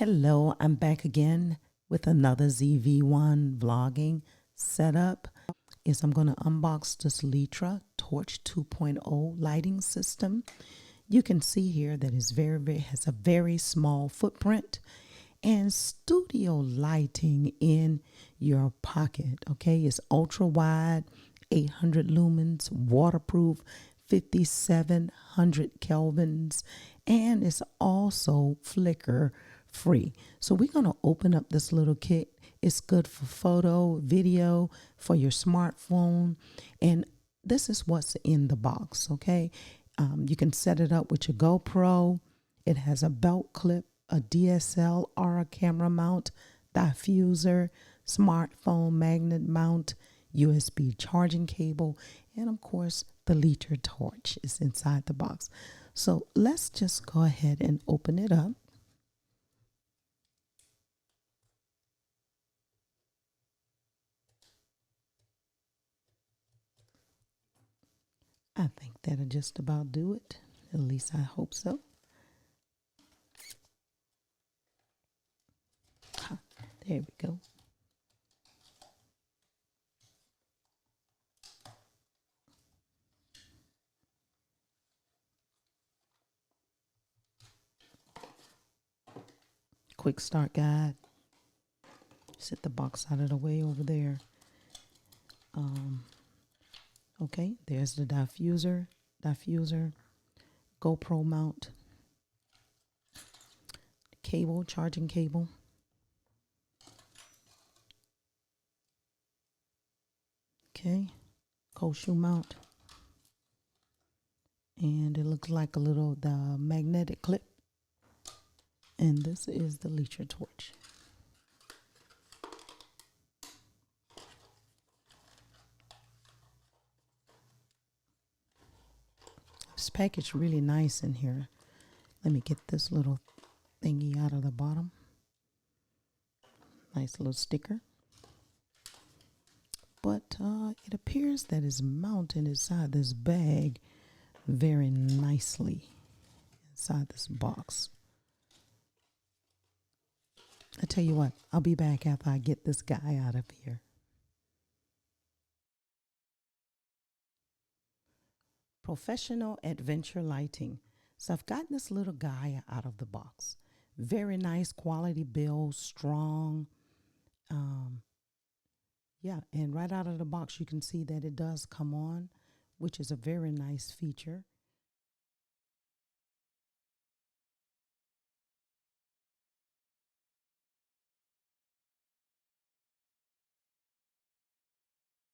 Hello, I'm back again with another ZV1 vlogging setup. I'm going to unbox this LitraTorch 2.0 lighting system. You can see here that it's has a very small footprint and studio lighting in your pocket. Okay, it's ultra wide, 800 lumens, waterproof, 5700 kelvins, and it's also flicker free. So we're going to open up this little kit. It's good for photo, video, for your smartphone, and this is what's in the box. Okay, you can set it up with your GoPro. It has a belt clip, a DSLR camera mount, diffuser, smartphone magnet mount, USB charging cable, and of course the LitraTorch is inside the box. So let's just go ahead and open it up. I think that'll just about do it. At least I hope so. There we go. Quick start guide. Set the box out of the way over there. Okay, there's the diffuser, GoPro mount, cable, charging cable. Okay, cold shoe mount. And it looks like the magnetic clip. And this is the LitraTorch. It's packaged really nice in here. Let me get this little thingy out of the bottom. Nice little sticker. But it appears that it's mounted inside this bag very nicely inside this box. I tell you what, I'll be back after I get this guy out of here. Professional adventure lighting. So I've gotten this little guy out of the box. Very nice quality build, strong. Yeah, and right out of the box you can see that it does come on, which is a very nice feature.